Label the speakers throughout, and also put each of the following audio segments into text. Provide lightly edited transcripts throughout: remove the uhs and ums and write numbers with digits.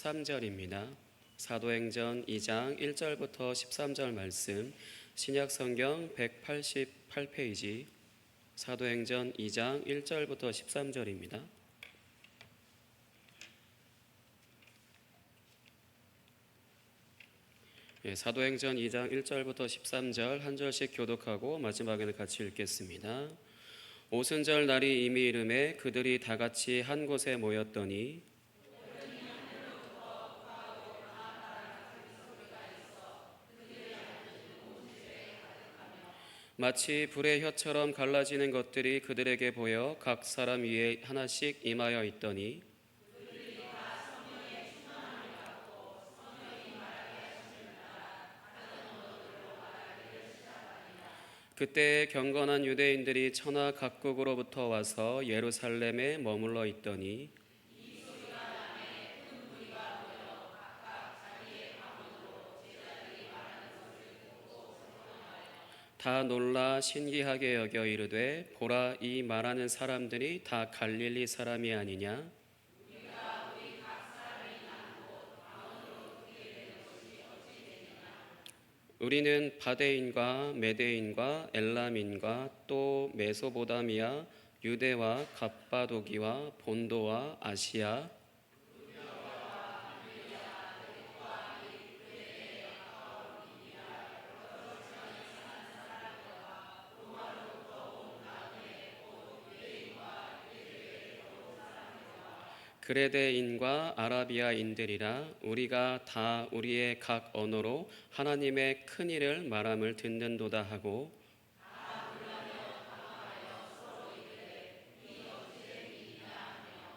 Speaker 1: 13절입니다. 사도행전 2장 1절부터 13절 말씀, 신약성경 188페이지, 사도행전 2장 1절부터 13절입니다. 사도행전 2장 1절부터 13절 한 절씩 교독하고 마지막에는 같이 읽겠습니다. 오순절 날이 이미 이름에 그들이 다 같이 한 곳에 모였더니 마치 불의 혀처럼 갈라지는 것들이 그들에게 보여 각 사람 위에 하나씩 임하여 있더니 그때 경건한 유대인들이 천하 각국으로부터 와서 예루살렘에 머물러 있더니 다 놀라 신기하게 여겨 이르되 보라, 이 말하는 사람들이 다 갈릴리 사람이 아니냐? 우리는 바데인과 메데인과 엘람인과 또 메소보다미아, 유대와 갑바도기와 본도와 아시아, 그레데인과 아라비아인들이라 우리가 다 우리의 각 언어로 하나님의 큰 일을 말함을 듣는도다 하고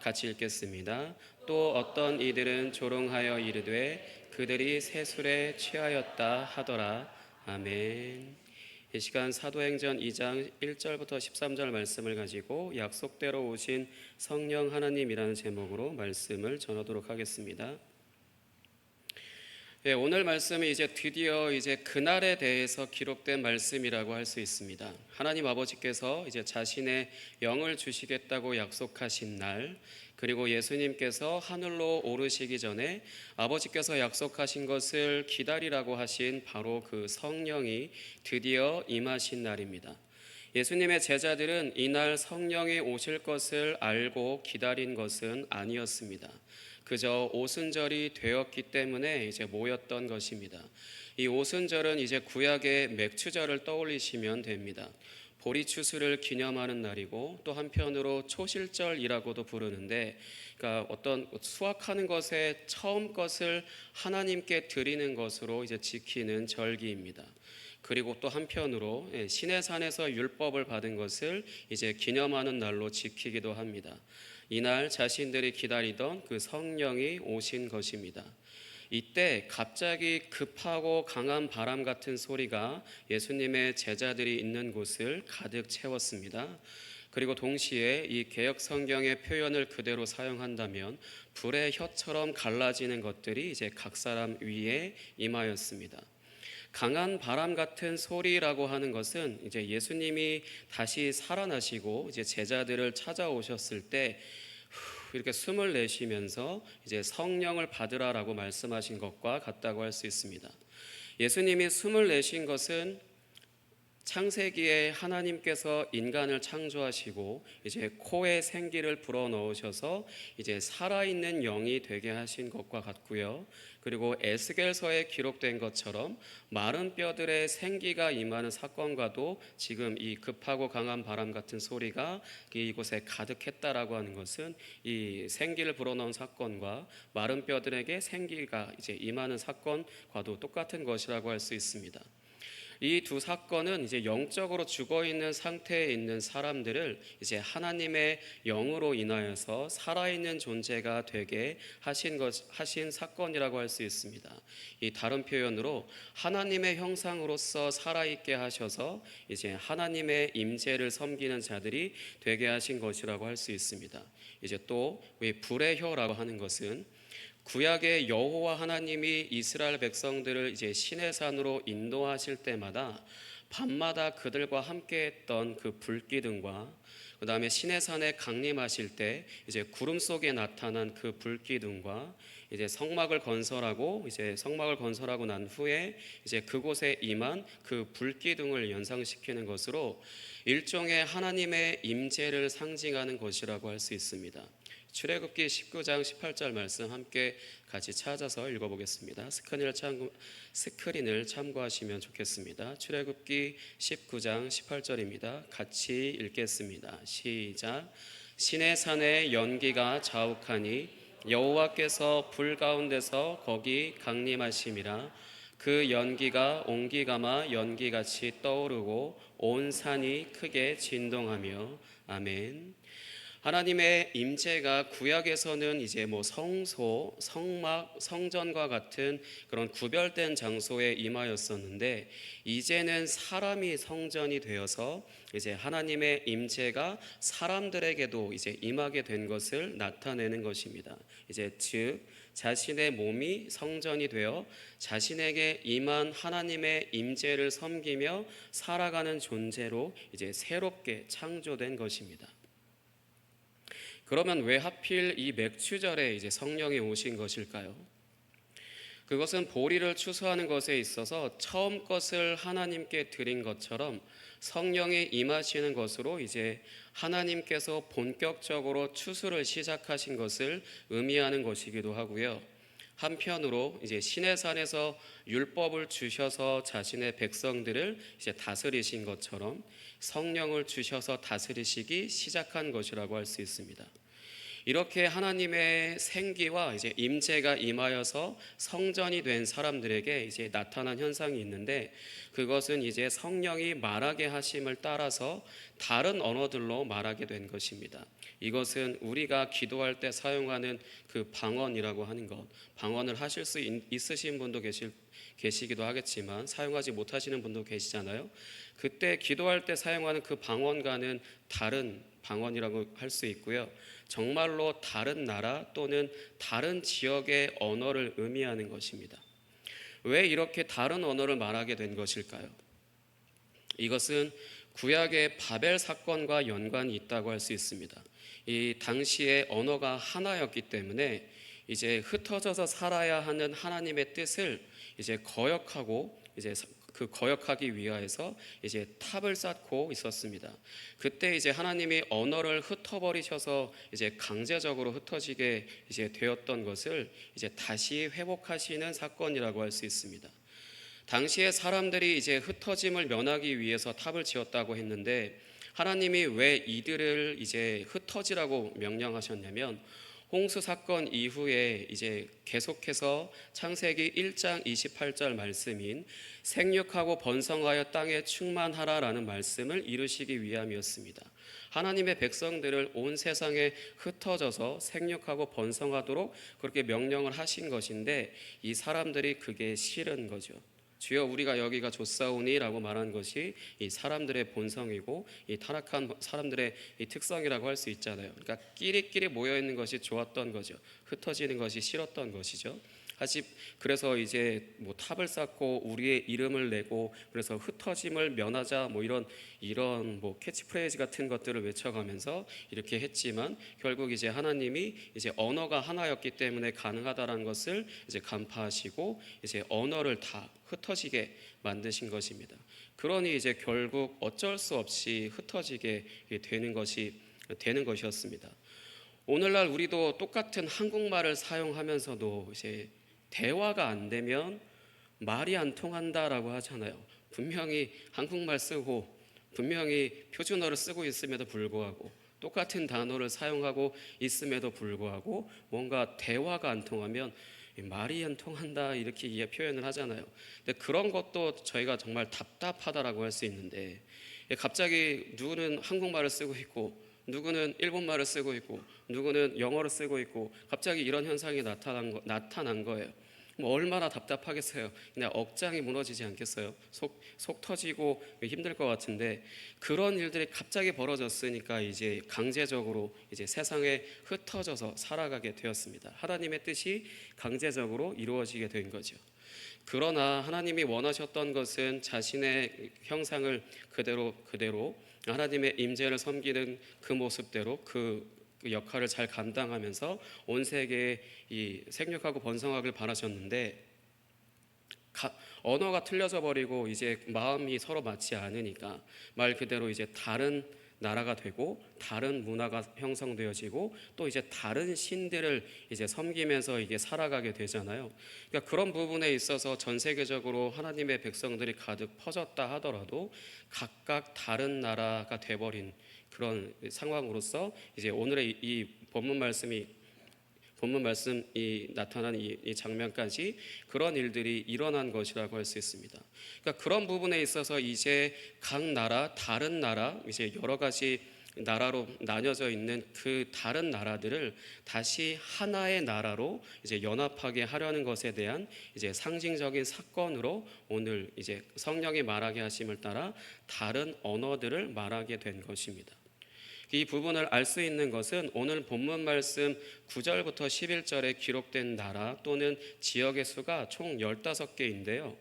Speaker 1: 같이 읽겠습니다. 또 어떤 이들은 조롱하여 이르되 그들이 새술에 취하였다 하더라. 아멘. 이 시간 사도행전 2장 1절부터 13절 말씀을 가지고 약속대로 오신 성령 하나님이라는 제목으로 말씀을 전하도록 하겠습니다. 오늘 말씀은 드디어 그날에 대해서 기록된 말씀이라고 할 수 있습니다. 하나님 아버지께서 자신의 영을 주시겠다고 약속하신 날, 그리고 예수님께서 하늘로 오르시기 전에 아버지께서 약속하신 것을 기다리라고 하신 바로 그 성령이 드디어 임하신 날입니다. 예수님의 제자들은 이날 성령이 오실 것을 알고 기다린 것은 아니었습니다. 그저 오순절이 되었기 때문에 모였던 것입니다. 이 오순절은 구약의 맥추절을 떠올리시면 됩니다. 보리추수를 기념하는 날이고 또 한편으로 초실절이라고도 부르는데, 그러니까 어떤 수확하는 것의 처음 것을 하나님께 드리는 것으로 지키는 절기입니다. 그리고 또 한편으로 시내산에서 율법을 받은 것을 기념하는 날로 지키기도 합니다. 이날 자신들이 기다리던 그 성령이 오신 것입니다. 이때 갑자기 급하고 강한 바람 같은 소리가 예수님의 제자들이 있는 곳을 가득 채웠습니다. 그리고 동시에 이 개역 성경의 표현을 그대로 사용한다면 불의 혀처럼 갈라지는 것들이 각 사람 위에 임하였습니다. 강한 바람 같은 소리라고 하는 것은 예수님이 다시 살아나시고 제자들을 찾아오셨을 때 이렇게 숨을 내쉬면서 성령을 받으라라고 말씀하신 것과 같다고 할 수 있습니다. 예수님이 숨을 내신 것은 창세기에 하나님께서 인간을 창조하시고 코에 생기를 불어넣으셔서 살아있는 영이 되게 하신 것과 같고요. 그리고 에스겔서에 기록된 것처럼 마른 뼈들의 생기가 임하는 사건과도 지금 이 급하고 강한 바람 같은 소리가 이곳에 가득했다라고 하는 것은 이 생기를 불어넣은 사건과 마른 뼈들에게 생기가 임하는 사건과도 똑같은 것이라고 할 수 있습니다. 이 두 사건은 영적으로 죽어있는 상태에 있는 사람들을 하나님의 영으로 인하여서 살아있는 존재가 되게 하신 사건이라고 할 수 있습니다. 이 다른 표현으로 하나님의 형상으로서 살아있게 하셔서 하나님의 임재를 섬기는 자들이 되게 하신 것이라고 할 수 있습니다. 또 불의 혀라고 하는 것은 구약의 여호와 하나님이 이스라엘 백성들을 시내산으로 인도하실 때마다 밤마다 그들과 함께했던 그 불기둥과 그 다음에 시내산에 강림하실 때 구름 속에 나타난 그 불기둥과 이제 성막을 건설하고 난 후에 이제 그곳에 임한 그 불기둥을 연상시키는 것으로 일종의 하나님의 임재를 상징하는 것이라고 할 수 있습니다. 출애굽기 19장 18절 말씀 함께 같이 찾아서 읽어보겠습니다. 스크린을 참고하시면 좋겠습니다. 출애굽기 19장 18절입니다. 같이 읽겠습니다. 시작. 시내산에 연기가 자욱하니 여호와께서 불 가운데서 거기 강림하심이라. 그 연기가 옹기가마 연기같이 떠오르고 온 산이 크게 진동하며. 아멘. 하나님의 임재가 구약에서는 이제 뭐 성소, 성막, 성전과 같은 그런 구별된 장소에 임하였었는데, 이제는 사람이 성전이 되어서 이제 하나님의 임재가 사람들에게도 이제 임하게 된 것을 나타내는 것입니다. 이제 즉 자신의 몸이 성전이 되어 자신에게 임한 하나님의 임재를 섬기며 살아가는 존재로 이제 새롭게 창조된 것입니다. 그러면 왜 하필 이 맥추절에 이제 성령이 오신 것일까요? 그것은 보리를 추수하는 것에 있어서 처음 것을 하나님께 드린 것처럼 성령이 임하시는 것으로 이제 하나님께서 본격적으로 추수를 시작하신 것을 의미하는 것이기도 하고요. 한편으로 이제 시내산에서 율법을 주셔서 자신의 백성들을 이제 다스리신 것처럼 성령을 주셔서 다스리시기 시작한 것이라고 할 수 있습니다. 이렇게 하나님의 생기와 이제 임재가 임하여서 성전이 된 사람들에게 이제 나타난 현상이 있는데, 그것은 이제 성령이 말하게 하심을 따라서 다른 언어들로 말하게 된 것입니다. 이것은 우리가 기도할 때 사용하는 그 방언이라고 하는 것, 방언을 하실 수 있으신 분도 계시기도 하겠지만 사용하지 못하시는 분도 계시잖아요. 그때 기도할 때 사용하는 그 방언과는 다른 방언이라고 할 수 있고요. 정말로 다른 나라 또는 다른 지역의 언어를 의미하는 것입니다. 왜 이렇게 다른 언어를 말하게 된 것일까요? 이것은 구약의 바벨 사건과 연관이 있다고 할 수 있습니다. 이 당시에 언어가 하나였기 때문에 이제 흩어져서 살아야 하는 하나님의 뜻을 이제 거역하기 위하여서 이제 탑을 쌓고 있었습니다. 그때 이제 하나님이 언어를 흩어버리셔서 이제 강제적으로 흩어지게 이제 되었던 것을 이제 다시 회복하시는 사건이라고 할 수 있습니다. 당시에 사람들이 이제 흩어짐을 면하기 위해서 탑을 지었다고 했는데, 하나님이 왜 이들을 이제 흩어지라고 명령하셨냐면, 홍수 사건 이후에 이제 계속해서 창세기 1장 28절 말씀인 생육하고 번성하여 땅에 충만하라라는 말씀을 이루시기 위함이었습니다. 하나님의 백성들을 온 세상에 흩어져서 생육하고 번성하도록 그렇게 명령을 하신 것인데, 이 사람들이 그게 싫은 거죠. 주여 우리가 여기가 좋사오니라고 말한 것이 이 사람들의 본성이고 이 타락한 사람들의 이 특성이라고 할 수 있잖아요. 그러니까 끼리끼리 모여 있는 것이 좋았던 거죠. 흩어지는 것이 싫었던 것이죠. 그래서 이제 뭐 탑을 쌓고 우리의 이름을 내고 그래서 흩어짐을 면하자 뭐 이런 뭐 캐치프레이즈 같은 것들을 외쳐가면서 이렇게 했지만, 결국 이제 하나님이 이제 언어가 하나였기 때문에 가능하다라는 것을 이제 간파하시고 이제 언어를 다 흩어지게 만드신 것입니다. 그러니 이제 결국 어쩔 수 없이 흩어지게 되는 것이었습니다. 오늘날 우리도 똑같은 한국말을 사용하면서도 이제 대화가 안 되면 말이 안 통한다라고 하잖아요. 분명히 한국말 쓰고 분명히 표준어를 쓰고 있음에도 불구하고 똑같은 단어를 사용하고 있음에도 불구하고 뭔가 대화가 안 통하면 말이 안 통한다 이렇게 표현을 하잖아요. 근데 그런 것도 저희가 정말 답답하다라고 할 수 있는데, 갑자기 누구는 한국말을 쓰고 있고 누구는 일본말을 쓰고 있고 누구는 영어를 쓰고 있고 갑자기 이런 현상이 나타난 거예요. 뭐 얼마나 답답하겠어요. 그냥 억장이 무너지지 않겠어요. 속 터지고 힘들 것 같은데, 그런 일들이 갑자기 벌어졌으니까 이제 강제적으로 이제 세상에 흩어져서 살아가게 되었습니다. 하나님의 뜻이 강제적으로 이루어지게 된 거죠. 그러나 하나님이 원하셨던 것은 자신의 형상을 그대로 하나님의 임재를 섬기는 그 모습대로 그 그 역할을 잘 감당하면서 온 세계에 이 생육하고 번성하길 바라셨는데 언어가 틀려져 버리고 이제 마음이 서로 맞지 않으니까 말 그대로 이제 다른 나라가 되고 다른 문화가 형성되어지고 또 이제 다른 신들을 이제 섬기면서 이게 살아가게 되잖아요. 그러니까 그런 부분에 있어서 전 세계적으로 하나님의 백성들이 가득 퍼졌다 하더라도 각각 다른 나라가 돼버린 그런 상황으로서 이제 오늘의 이 본문 말씀이 나타난 이 장면까지 그런 일들이 일어난 것이라고 할 수 있습니다. 그러니까 그런 부분에 있어서 이제 각 나라, 다른 나라, 이제 여러 가지 나라로 나뉘어져 있는 그 다른 나라들을 다시 하나의 나라로 이제 연합하게 하려는 것에 대한 이제 상징적인 사건으로 오늘 이제 성령이 말하게 하심을 따라 다른 언어들을 말하게 된 것입니다. 이 부분을 알 수 있는 것은 오늘 본문 말씀 9절부터 11절에 기록된 나라 또는 지역의 수가 총 15개인데요.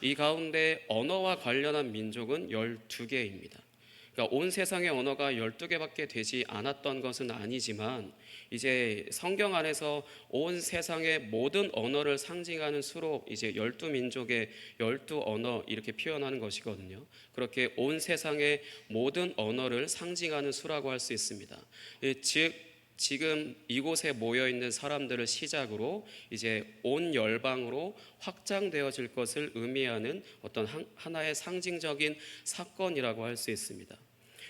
Speaker 1: 이 가운데 언어와 관련한 민족은 12개입니다. 그러니까 온 세상의 언어가 12개밖에 되지 않았던 것은 아니지만 이제 성경 안에서 온 세상의 모든 언어를 상징하는 수로 이제 12민족의 12언어 이렇게 표현하는 것이거든요. 그렇게 온 세상의 모든 언어를 상징하는 수라고 할 수 있습니다. 즉 지금 이곳에 모여 있는 사람들을 시작으로 이제 온 열방으로 확장되어질 것을 의미하는 어떤 하나의 상징적인 사건이라고 할 수 있습니다.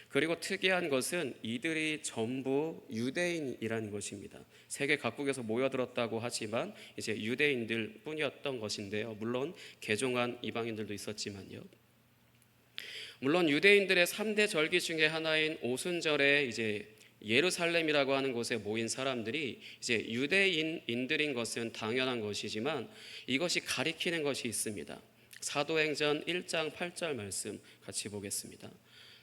Speaker 1: 그리고 특이한 것은 이들이 전부 유대인이라는 것입니다. 세계 각국에서 모여들었다고 하지만 이제 유대인들 뿐이었던 것인데요. 물론 개종한 이방인들도 있었지만요. 물론 유대인들의 3대 절기 중에 하나인 오순절에 이제 예루살렘이라고 하는 곳에 모인 사람들이 이제 유대인들인 것은 당연한 것이지만 이것이 가리키는 것이 있습니다. 사도행전 1장 8절 말씀 같이 보겠습니다.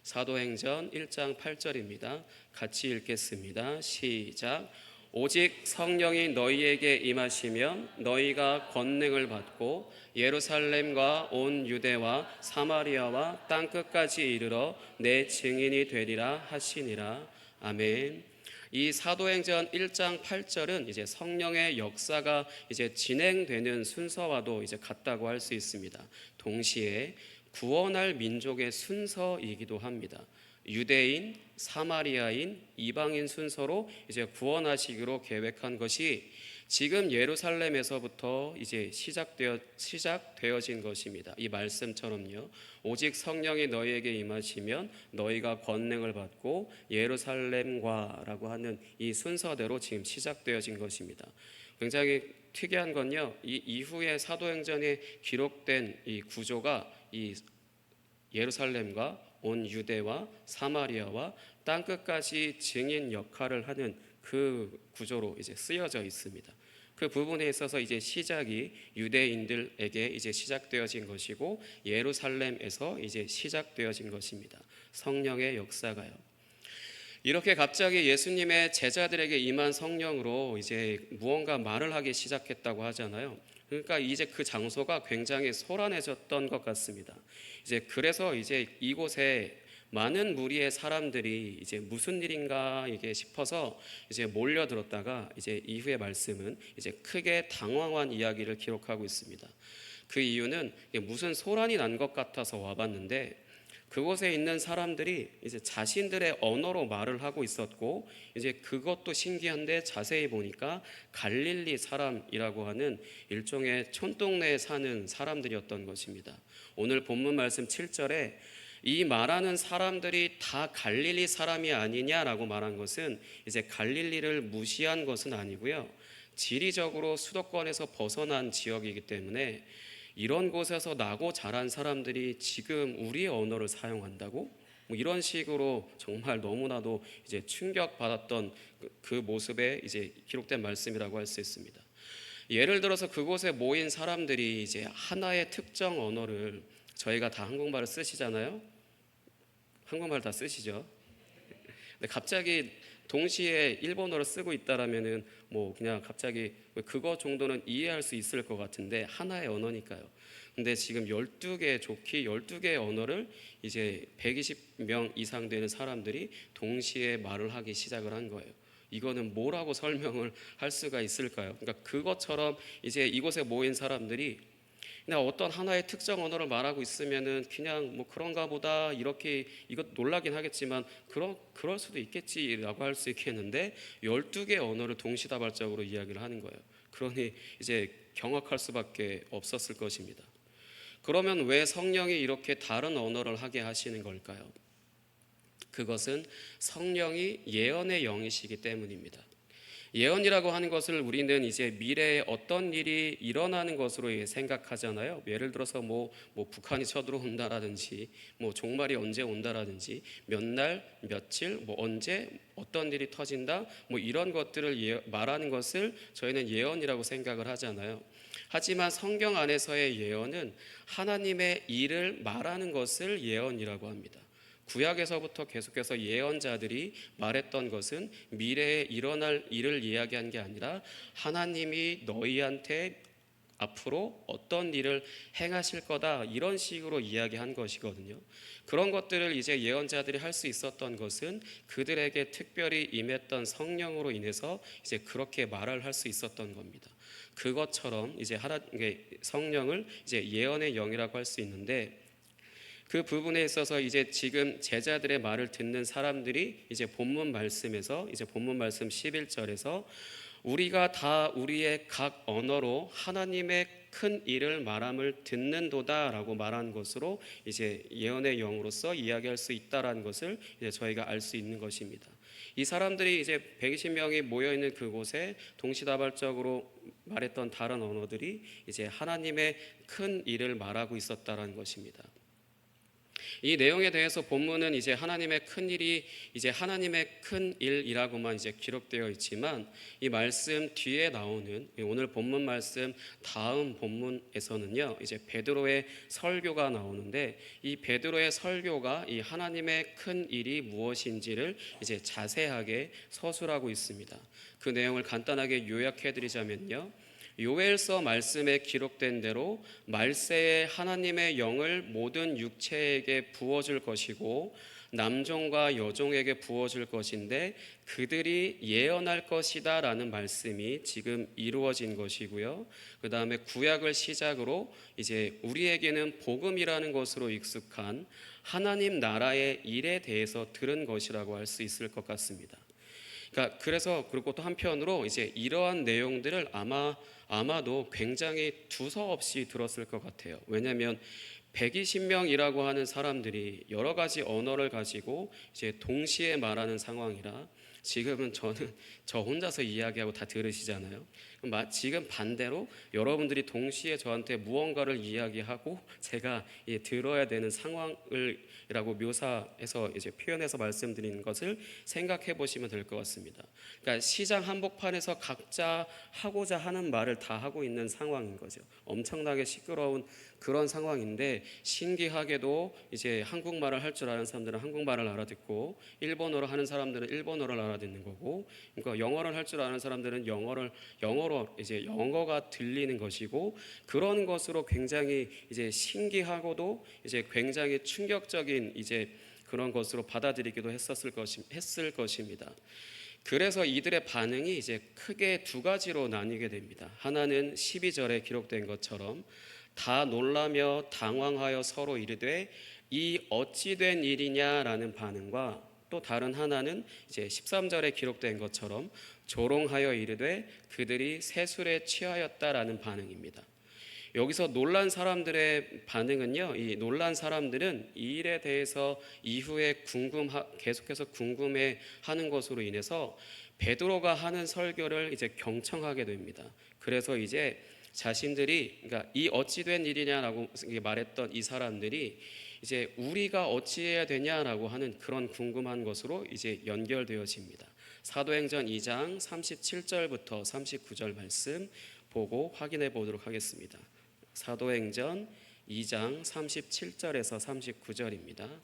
Speaker 1: 사도행전 1장 8절입니다. 같이 읽겠습니다. 시작. 오직 성령이 너희에게 임하시면 너희가 권능을 받고 예루살렘과 온 유대와 사마리아와 땅끝까지 이르러 내 증인이 되리라 하시니라. 아멘. 이 사도행전 1장 8절은 이제 성령의 역사가 이제 진행되는 순서와도 이제 같다고 할 수 있습니다. 동시에 구원할 민족의 순서이기도 합니다. 유대인, 사마리아인, 이방인 순서로 이제 구원하시기로 계획한 것이 지금 예루살렘에서부터 이제 시작되어진 것입니다. 이 말씀처럼요. 오직 성령이 너희에게 임하시면 너희가 권능을 받고 예루살렘과라고 하는 이 순서대로 지금 시작되어진 것입니다. 굉장히 특이한 건요. 이 이후에 사도행전에 기록된 이 구조가 이 예루살렘과 온 유대와 사마리아와 땅끝까지 증인 역할을 하는 그 구조로 이제 쓰여져 있습니다. 그 부분에 있어서 이제 시작이 유대인들에게 이제 시작되어진 것이고 예루살렘에서 이제 시작되어진 것입니다. 성령의 역사가요. 이렇게 갑자기 예수님의 제자들에게 임한 성령으로 이제 무언가 말을 하기 시작했다고 하잖아요. 그러니까 이제 그 장소가 굉장히 소란해졌던 것 같습니다. 이제 그래서 이제 이곳에 많은 무리의 사람들이 이제 무슨 일인가 이게 싶어서 이제 몰려들었다가 이제 이후의 말씀은 이제 크게 당황한 이야기를 기록하고 있습니다. 그 이유는 무슨 소란이 난 것 같아서 와봤는데 그곳에 있는 사람들이 이제 자신들의 언어로 말을 하고 있었고 이제 그것도 신기한데 자세히 보니까 갈릴리 사람이라고 하는 일종의 촌동네에 사는 사람들이었던 것입니다. 오늘 본문 말씀 7절에 이 말하는 사람들이 다 갈릴리 사람이 아니냐라고 말한 것은 이제 갈릴리를 무시한 것은 아니고요. 지리적으로 수도권에서 벗어난 지역이기 때문에 이런 곳에서 나고 자란 사람들이 지금 우리의 언어를 사용한다고? 뭐 이런 식으로 정말 너무나도 이제 충격받았던 그 모습에 이제 기록된 말씀이라고 할 수 있습니다. 예를 들어서 그곳에 모인 사람들이 이제 하나의 특정 언어를 저희가 다 한국말을 쓰시잖아요. 한국말 다 쓰시죠. 근데 갑자기 동시에 일본어를 쓰고 있다라면은 뭐 그냥 갑자기 그거 정도는 이해할 수 있을 것 같은데 하나의 언어니까요. 근데 지금 12개 좋게 12개의 언어를 이제 120명 이상 되는 사람들이 동시에 말을 하기 시작을 한 거예요. 이거는 뭐라고 설명을 할 수가 있을까요? 그러니까 그것처럼 이제 이곳에 모인 사람들이 그냥 어떤 하나의 특정 언어를 말하고 있으면은 그냥 뭐 그런가 보다 이렇게 이것 놀라긴 하겠지만 그럴 수도 있겠지라고 할 수 있겠는데 12개 언어를 동시다발적으로 이야기를 하는 거예요. 그러니 이제 경악할 수밖에 없었을 것입니다. 그러면 왜 성령이 이렇게 다른 언어를 하게 하시는 걸까요? 그것은 성령이 예언의 영이시기 때문입니다. 예언이라고 하는 것을 우리는 이제 미래에 어떤 일이 일어나는 것으로 생각하잖아요. 예를 들어서 뭐 북한이 쳐들어온다라든지, 뭐 종말이 언제 온다라든지, 몇 날, 며칠, 뭐 언제 어떤 일이 터진다, 뭐 이런 것들을 말하는 것을 저희는 예언이라고 생각을 하잖아요. 하지만 성경 안에서의 예언은 하나님의 일을 말하는 것을 예언이라고 합니다. 구약에서부터 계속해서 예언자들이 말했던 것은 미래에 일어날 일을 이야기한 게 아니라 하나님이 너희한테 앞으로 어떤 일을 행하실 거다 이런 식으로 이야기한 것이거든요. 그런 것들을 이제 예언자들이 할 수 있었던 것은 그들에게 특별히 임했던 성령으로 인해서 이제 그렇게 말을 할 수 있었던 겁니다. 그것처럼 이제 성령을 이제 예언의 영이라고 할 수 있는데 그 부분에 있어서 이제 지금 제자들의 말을 듣는 사람들이 이제 본문 말씀에서 이제 본문 말씀 11절에서 우리가 다 우리의 각 언어로 하나님의 큰 일을 말함을 듣는도다라고 말한 것으로 이제 예언의 영으로서 이야기할 수 있다라는 것을 이제 저희가 알 수 있는 것입니다. 이 사람들이 이제 120명이 모여 있는 그곳에 동시다발적으로 말했던 다른 언어들이 이제 하나님의 큰 일을 말하고 있었다라는 것입니다. 이 내용에 대해서 본문은 이제 하나님의 큰 일이 이제 하나님의 큰 일이라고만 이제 기록되어 있지만 이 말씀 뒤에 나오는 오늘 본문 말씀 다음 본문에서는요 이제 베드로의 설교가 나오는데 이 베드로의 설교가 이 하나님의 큰 일이 무엇인지를 이제 자세하게 서술하고 있습니다. 그 내용을 간단하게 요약해 드리자면요. 요엘서 말씀에 기록된 대로 말세에 하나님의 영을 모든 육체에게 부어줄 것이고 남종과 여종에게 부어줄 것인데 그들이 예언할 것이다 라는 말씀이 지금 이루어진 것이고요. 그 다음에 구약을 시작으로 이제 우리에게는 복음이라는 것으로 익숙한 하나님 나라의 일에 대해서 들은 것이라고 할 수 있을 것 같습니다. 그러니까 그래서 그리고 또 한편으로 이제 이러한 내용들을 아마도 굉장히 두서없이 들었을 것 같아요. 왜냐하면 120명이라고 하는 사람들이 여러 가지 언어를 가지고 이제 동시에 말하는 상황이라 지금은 저는 저 혼자서 이야기하고 다 들으시잖아요. 지금 반대로 여러분들이 동시에 저한테 무언가를 이야기하고 제가 들어야 되는 상황이라고 묘사해서 이제 표현해서 말씀드리는 것을 생각해 보시면 될 것 같습니다. 그러니까 시장 한복판에서 각자 하고자 하는 말을 다 하고 있는 상황인 거죠. 엄청나게 시끄러운 그런 상황인데 신기하게도 이제 한국말을 할 줄 아는 사람들은 한국말을 알아듣고 일본어로 하는 사람들은 일본어를 알아듣는 거고, 그러니까 영어를 할 줄 아는 사람들은 영어로 이제 영어가 들리는 것이고 그런 것으로 굉장히 이제 신기하고도 이제 굉장히 충격적인 이제 그런 것으로 받아들이기도 했을 것입니다. 그래서 이들의 반응이 이제 크게 두 가지로 나뉘게 됩니다. 하나는 12절에 기록된 것처럼 다 놀라며 당황하여 서로 이르되 이 어찌 된 일이냐라는 반응과 또 다른 하나는 이제 13절에 기록된 것처럼 조롱하여 이르되 그들이 새술에 취하였다라는 반응입니다. 여기서 놀란 사람들의 반응은요, 이 놀란 사람들은 이 일에 대해서 이후에 계속해서 궁금해 하는 것으로 인해서 베드로가 하는 설교를 이제 경청하게 됩니다. 그래서 이제 자신들이, 그러니까 이 어찌 된 일이냐라고 말했던 이 사람들이 이제 우리가 어찌해야 되냐라고 하는 그런 궁금한 것으로 이제 연결되어집니다. 사도행전 2장 37절부터 39절 말씀 보고 확인해 보도록 하겠습니다. 사도행전 2장 37절에서 39절입니다.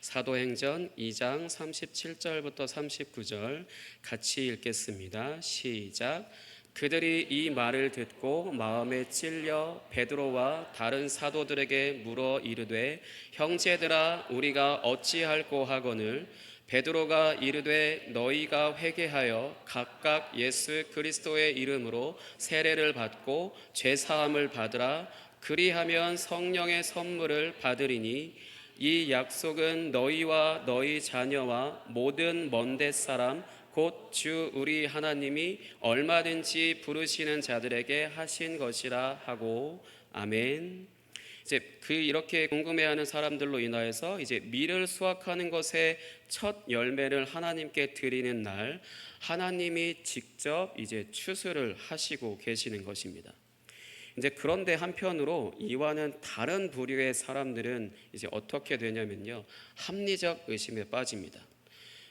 Speaker 1: 사도행전 2장 37절부터 39절 같이 읽겠습니다. 시작. 그들이 이 말을 듣고 마음에 찔려 베드로와 다른 사도들에게 물어 이르되 형제들아 우리가 어찌할꼬 하거늘 베드로가 이르되 너희가 회개하여 각각 예수 그리스도의 이름으로 세례를 받고 죄 사함을 받으라. 그리하면 성령의 선물을 받으리니 이 약속은 너희와 너희 자녀와 모든 먼데 사람 곧 주 우리 하나님이 얼마든지 부르시는 자들에게 하신 것이라 하고 아멘. 이제 이렇게 궁금해하는 사람들로 인하여서 이제 밀을 수확하는 것의 첫 열매를 하나님께 드리는 날, 하나님이 직접 이제 추수를 하시고 계시는 것입니다. 이제 그런데 한편으로 이와는 다른 부류의 사람들은 이제 어떻게 되냐면요, 합리적 의심에 빠집니다.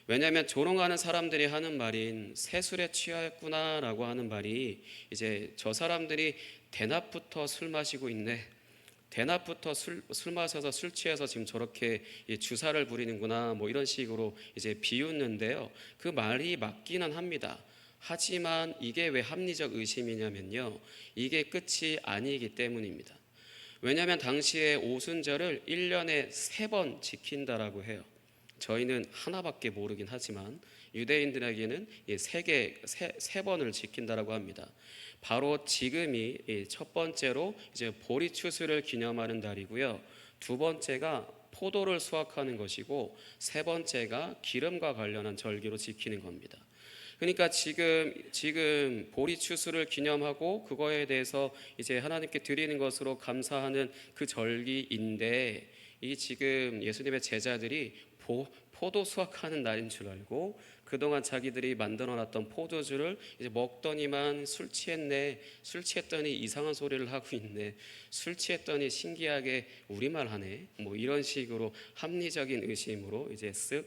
Speaker 1: 왜냐하면 조롱하는 사람들이 하는 말인 새술에 취하였구나라고 하는 말이 이제 저 사람들이 대낮부터 술 마시고 있네, 대낮부터 술 마셔서 술 취해서 지금 저렇게 주사를 부리는구나, 뭐 이런 식으로 이제 비웃는데요. 그 말이 맞기는 합니다. 하지만 이게 왜 합리적 의심이냐면요, 이게 끝이 아니기 때문입니다. 왜냐하면 당시에 오순절을 1년에 3번 지킨다라고 해요. 저희는 하나밖에 모르긴 하지만 유대인들에게는 세 번을 지킨다라고 합니다. 바로 지금이 첫 번째로 이제 보리 추수를 기념하는 날이고요. 두 번째가 포도를 수확하는 것이고, 세 번째가 기름과 관련한 절기로 지키는 겁니다. 그러니까 지금 보리 추수를 기념하고 그거에 대해서 이제 하나님께 드리는 것으로 감사하는 그 절기인데, 이 지금 예수님의 제자들이 포도 수확하는 날인 줄 알고 그동안 자기들이 만들어놨던 포도주를 이제 먹더니만 술 취했네, 술 취했더니 이상한 소리를 하고 있네, 술 취했더니 신기하게 우리말 하네, 뭐 이런 식으로 합리적인 의심으로 이제 쓱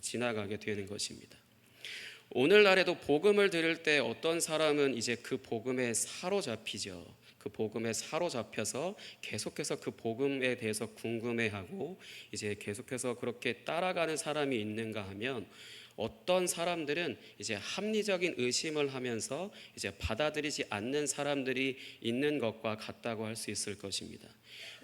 Speaker 1: 지나가게 되는 것입니다. 오늘날에도 복음을 들을 때 어떤 사람은 이제 그 복음에 사로잡히죠. 그 복음에 사로잡혀서 계속해서 그 복음에 대해서 궁금해하고 이제 계속해서 그렇게 따라가는 사람이 있는가 하면, 어떤 사람들은 이제 합리적인 의심을 하면서 이제 받아들이지 않는 사람들이 있는 것과 같다고 할 수 있을 것입니다.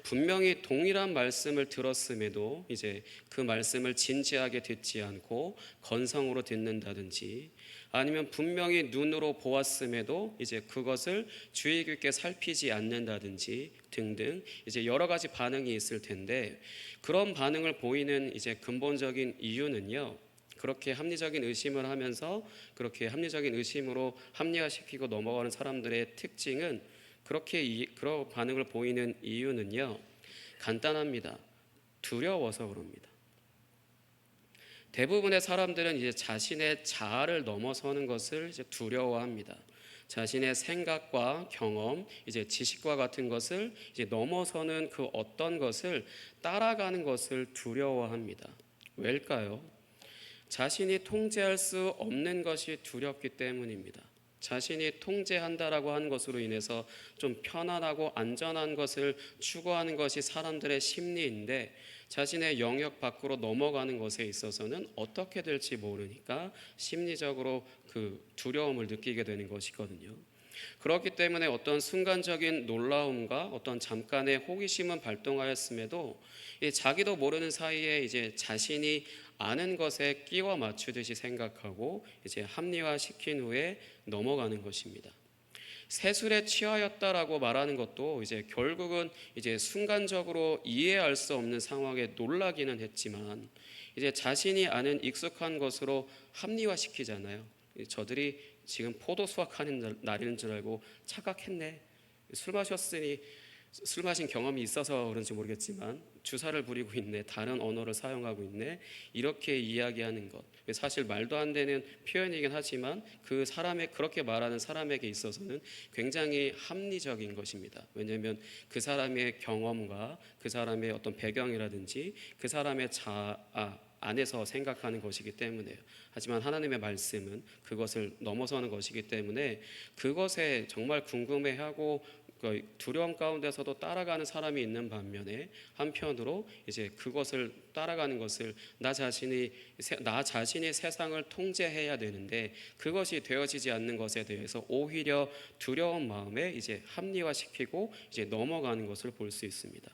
Speaker 1: 분명히 동일한 말씀을 들었음에도 이제 그 말씀을 진지하게 듣지 않고 건성으로 듣는다든지, 아니면 분명히 눈으로 보았음에도 이제 그것을 주의 깊게 살피지 않는다든지 등등 이제 여러 가지 반응이 있을 텐데, 그런 반응을 보이는 이제 근본적인 이유는요, 그렇게 합리적인 의심을 하면서 그렇게 합리적인 의심으로 합리화시키고 넘어가는 사람들의 특징은, 그런 반응을 보이는 이유는요, 간단합니다. 두려워서 그럽니다. 대부분의 사람들은 이제 자신의 자아를 넘어서는 것을 이제 두려워합니다. 자신의 생각과 경험, 이제 지식과 같은 것을 이제 넘어서는 그 어떤 것을 따라가는 것을 두려워합니다. 왜일까요? 자신이 통제할 수 없는 것이 두렵기 때문입니다. 자신이 통제한다라고 하는 것으로 인해서 좀 편안하고 안전한 것을 추구하는 것이 사람들의 심리인데, 자신의 영역 밖으로 넘어가는 것에 있어서는 어떻게 될지 모르니까 심리적으로 그 두려움을 느끼게 되는 것이거든요. 그렇기 때문에 어떤 순간적인 놀라움과 어떤 잠깐의 호기심은 발동하였음에도 자기도 모르는 사이에 이제 자신이 아는 것에 끼워 맞추듯이 생각하고 이제 합리화시킨 후에 넘어가는 것입니다. 세술에 취하였다라고 말하는 것도 이제 결국은 이제 순간적으로 이해할 수 없는 상황에 놀라기는 했지만, 이제 자신이 아는 익숙한 것으로 합리화시키잖아요. 저들이 지금 포도 수확하는 날인 줄 알고 착각했네. 술 마신 경험이 있어서 그런지 모르겠지만 주사를 부리고 있네, 다른 언어를 사용하고 있네, 이렇게 이야기하는 것, 사실 말도 안 되는 표현이긴 하지만 그 사람의, 그렇게 말하는 사람에게 있어서는 굉장히 합리적인 것입니다. 왜냐하면 그 사람의 경험과 그 사람의 어떤 배경이라든지 그 사람의 자아 안에서 생각하는 것이기 때문에요. 하지만 하나님의 말씀은 그것을 넘어서는 것이기 때문에 그것에 정말 궁금해하고 두려움 가운데서도 따라가는 사람이 있는 반면에, 한편으로 이제 그것을 따라가는 것을 나 자신이 세상을 통제해야 되는데 그것이 되어지지 않는 것에 대해서 오히려 두려운 마음에 이제 합리화시키고 이제 넘어가는 것을 볼 수 있습니다.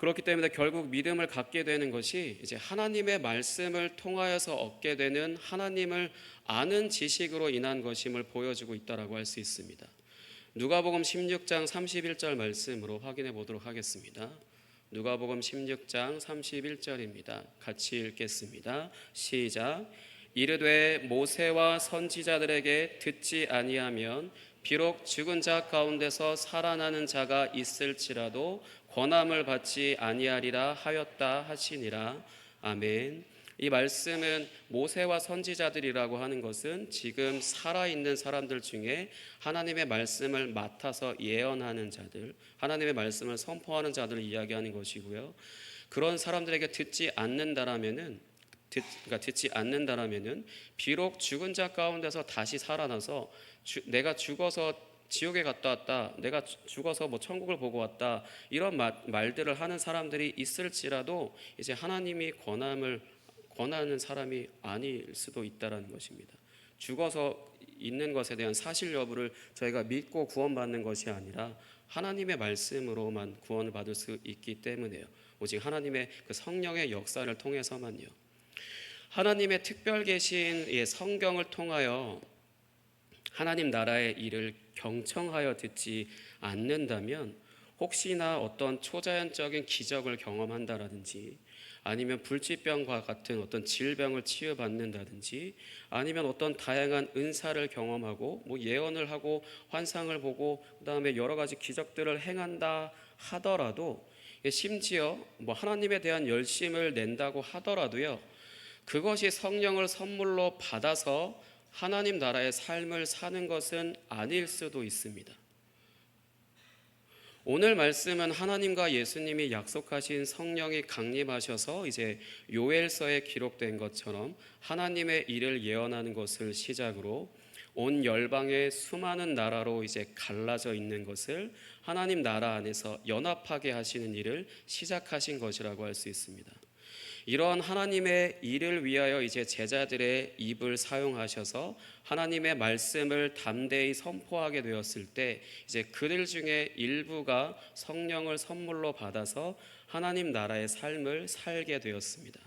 Speaker 1: 그렇기 때문에 결국 믿음을 갖게 되는 것이 이제 하나님의 말씀을 통하여서 얻게 되는 하나님을 아는 지식으로 인한 것임을 보여주고 있다라고 할 수 있습니다. 누가복음 16장 31절 말씀으로 확인해 보도록 하겠습니다. 누가복음 16장 31절입니다. 같이 읽겠습니다. 시작. 이르되 모세와 선지자들에게 듣지 아니하면 비록 죽은 자 가운데서 살아나는 자가 있을지라도 권함을 받지 아니하리라 하였다 하시니라. 아멘. 이 말씀은 모세와 선지자들이라고 하는 것은 지금 살아있는 사람들 중에 하나님의 말씀을 맡아서 예언하는 자들, 하나님의 말씀을 선포하는 자들을 이야기하는 것이고요. 그런 사람들에게 듣지 않는다라면은 비록 죽은 자 가운데서 다시 살아나서 내가 죽어서 지옥에 갔다 왔다, 내가 죽어서 뭐 천국을 보고 왔다, 이런 말들을 하는 사람들이 있을지라도 이제 하나님이 권하는 사람이 아닐 수도 있다라는 것입니다. 죽어서 있는 것에 대한 사실 여부를 저희가 믿고 구원받는 것이 아니라 하나님의 말씀으로만 구원을 받을 수 있기 때문에요. 오직 하나님의 그 성령의 역사를 통해서만요. 하나님의 특별 계신 성경을 통하여 하나님 나라의 일을 경청하여 듣지 않는다면 혹시나 어떤 초자연적인 기적을 경험한다라든지 아니면 불치병과 같은 어떤 질병을 치유받는다든지 아니면 어떤 다양한 은사를 경험하고 뭐 예언을 하고 환상을 보고 그다음에 여러 가지 기적들을 행한다 하더라도, 심지어 뭐 하나님에 대한 열심을 낸다고 하더라도요, 그것이 성령을 선물로 받아서 하나님 나라의 삶을 사는 것은 아닐 수도 있습니다. 오늘 말씀은 하나님과 예수님이 약속하신 성령이 강림하셔서 이제 요엘서에 기록된 것처럼 하나님의 일을 예언하는 것을 시작으로 온 열방의 수많은 나라로 이제 갈라져 있는 것을 하나님 나라 안에서 연합하게 하시는 일을 시작하신 것이라고 할 수 있습니다. 이러한 하나님의 일을 위하여 이제 제자들의 입을 사용하셔서 하나님의 말씀을 담대히 선포하게 되었을 때 이제 그들 중에 일부가 성령을 선물로 받아서 하나님 나라의 삶을 살게 되었습니다.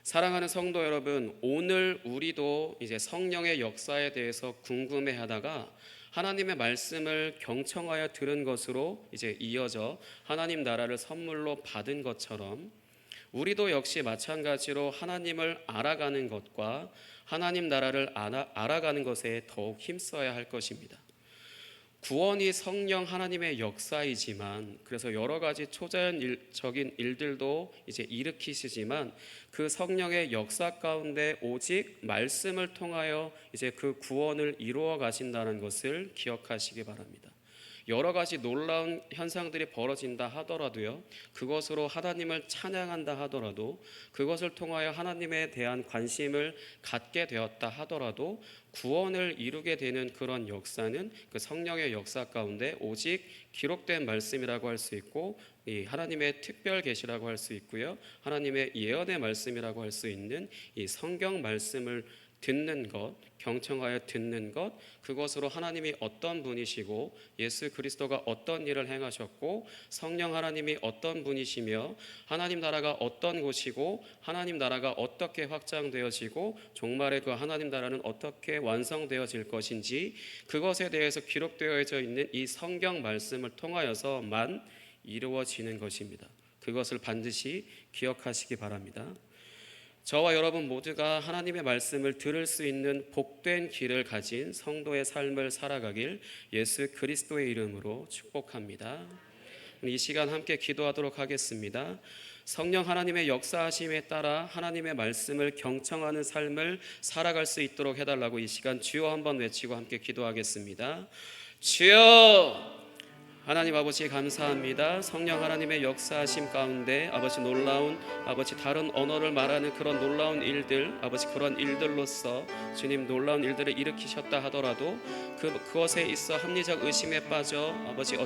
Speaker 1: 사랑하는 성도 여러분, 오늘 우리도 이제 성령의 역사에 대해서 궁금해하다가 하나님의 말씀을 경청하여 들은 것으로 이제 이어져 하나님 나라를 선물로 받은 것처럼 우리도 역시 마찬가지로 하나님을 알아가는 것과 하나님 나라를 알아가는 것에 더욱 힘써야 할 것입니다. 구원이 성령 하나님의 역사이지만, 그래서 여러 가지 초자연적인 일들도 이제 일으키시지만 그 성령의 역사 가운데 오직 말씀을 통하여 이제 그 구원을 이루어 가신다는 것을 기억하시기 바랍니다. 여러 가지 놀라운 현상들이 벌어진다 하더라도요, 그것으로 하나님을 찬양한다 하더라도, 그것을 통하여 하나님에 대한 관심을 갖게 되었다 하더라도 구원을 이루게 되는 그런 역사는 그 성령의 역사 가운데 오직 기록된 말씀이라고 할 수 있고, 이 하나님의 특별 계시라고 할 수 있고요, 하나님의 예언의 말씀이라고 할 수 있는 이 성경 말씀을 듣는 것, 경청하여 듣는 것, 그것으로 하나님이 어떤 분이시고 예수 그리스도가 어떤 일을 행하셨고 성령 하나님이 어떤 분이시며 하나님 나라가 어떤 곳이고 하나님 나라가 어떻게 확장되어지고 종말의 그 하나님 나라는 어떻게 완성되어질 것인지, 그것에 대해서 기록되어져 있는 이 성경 말씀을 통하여서만 이루어지는 것입니다. 그것을 반드시 기억하시기 바랍니다. 저와 여러분 모두가 하나님의 말씀을 들을 수 있는 복된 길을 가진 성도의 삶을 살아가길 예수 그리스도의 이름으로 축복합니다. 이 시간 함께 기도하도록 하겠습니다. 성령 하나님의 역사하심에 따라 하나님의 말씀을 경청하는 삶을 살아갈 수 있도록 해달라고 이 시간 주여 한번 외치고 함께 기도하겠습니다. 주여! 하나님 아버지 감사합니다. 성령 하나님의 역사하심 가운데 아버지 놀라운 아버지 다른 언어를 말하는 그런 놀라운 일들, 아버지 그런 일들로서 주님 놀라운 일들을 일으키셨다 하더라도 그것에 있어 합리적 의심에 빠져 아버지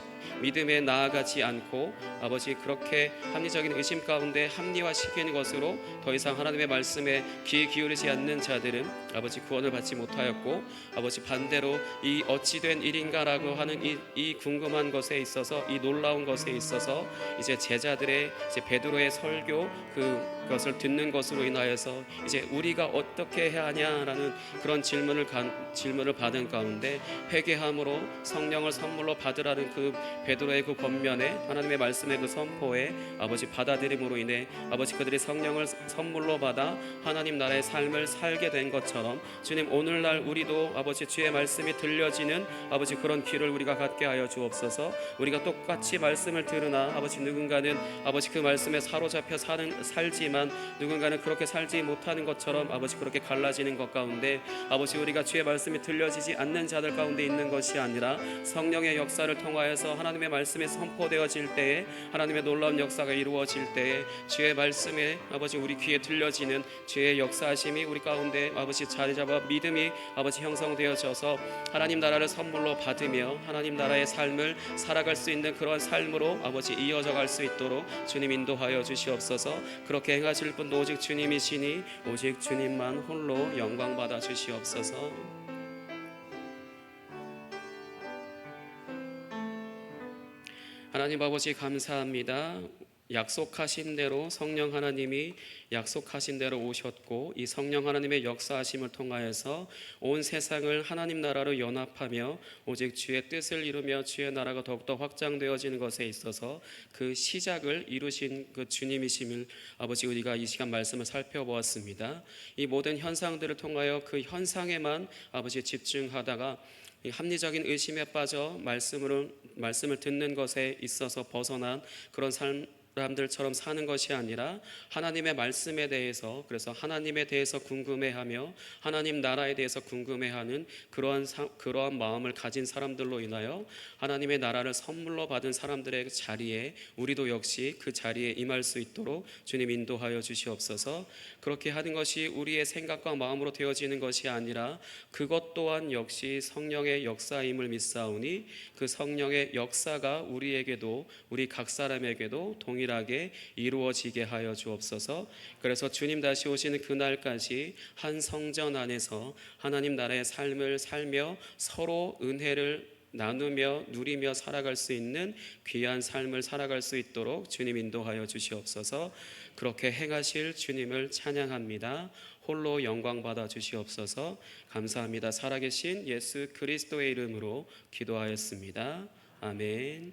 Speaker 1: 믿음에 나아가지 않고 아버지 그렇게 합리적인 의심 가운데 합리화시키는 것으로 더 이상 하나님의 말씀에 귀 기울이지 않는 자들은 아버지 구원을 받지 못하였고, 아버지 반대로 이 어찌된 일인가라고 하는 이 궁금한 것 것에 있어서, 이 놀라운 것에 있어서 이제 제자들의 이제 베드로의 설교 그것을 듣는 것으로 인하여서 이제 우리가 어떻게 해야 하냐라는 그런 질문을 받은 가운데 회개함으로 성령을 선물로 받으라는 그 베드로의 그 권면에, 하나님의 말씀의 그 선포에 아버지 받아들임으로 인해 아버지 그들이 성령을 선물로 받아 하나님 나라의 삶을 살게 된 것처럼 주님, 오늘날 우리도 아버지 주의 말씀이 들려지는 아버지 그런 귀를 우리가 갖게 하여 주옵소서. 우리가 똑같이 말씀을 들으나 아버지 누군가는 아버지 그 말씀에 사로잡혀 살지만 누군가는 그렇게 살지 못하는 것처럼 아버지 그렇게 갈라지는 것 가운데 아버지 우리가 주의 말씀이 들려지지 않는 자들 가운데 있는 것이 아니라 성령의 역사를 통하여서 하나님의 말씀이 선포되어질 때에, 하나님의 놀라운 역사가 이루어질 때에 주의 말씀에 아버지 우리 귀에 들려지는 주의 역사하심이 우리 가운데 아버지 자리 잡아 믿음이 아버지 형성되어져서 하나님 나라를 선물로 받으며 하나님 나라의 삶을 살아갈 수 있는 그런 삶으로 아버지 이어져 갈 수 있도록 주님 인도하여 주시옵소서. 그렇게 행하실 분도 오직 주님이시니 오직 주님만 홀로 영광 받아 주시옵소서. 하나님 아버지 감사합니다. 약속하신 대로 성령 하나님이 약속하신 대로 오셨고, 이 성령 하나님의 역사하심을 통하여서 온 세상을 하나님 나라로 연합하며 오직 주의 뜻을 이루며 주의 나라가 더욱더 확장되어지는 것에 있어서 그 시작을 이루신 그 주님이심을 아버지 우리가 이 시간 말씀을 살펴보았습니다. 이 모든 현상들을 통하여 그 현상에만 아버지 집중하다가 이 합리적인 의심에 빠져 말씀을 듣는 것에 있어서 벗어난 그런 사람들처럼 사는 것이 아니라 하나님의 말씀에 대해서, 그래서 하나님에 대해서 궁금해하며 하나님 나라에 대해서 궁금해하는 그러한 마음을 가진 사람들로 인하여 하나님의 나라를 선물로 받은 사람들의 자리에 우리도 역시 그 자리에 임할 수 있도록 주님 인도하여 주시옵소서. 그렇게 하는 것이 우리의 생각과 마음으로 되어지는 것이 아니라 그것 또한 역시 성령의 역사임을 믿사오니 그 성령의 역사가 우리에게도, 우리 각 사람에게도 동일하게 이루어지게 하여 주옵소서. 그래서 주님 다시 오시는 그날까지 한 성전 안에서 하나님 나라의 삶을 살며 서로 은혜를 나누며 누리며 살아갈 수 있는 귀한 삶을 살아갈 수 있도록 주님 인도하여 주시옵소서. 그렇게 행하실 주님을 찬양합니다. 홀로 영광 받아 주시옵소서. 감사합니다. 살아계신 예수 그리스도의 이름으로 기도하였습니다. 아멘.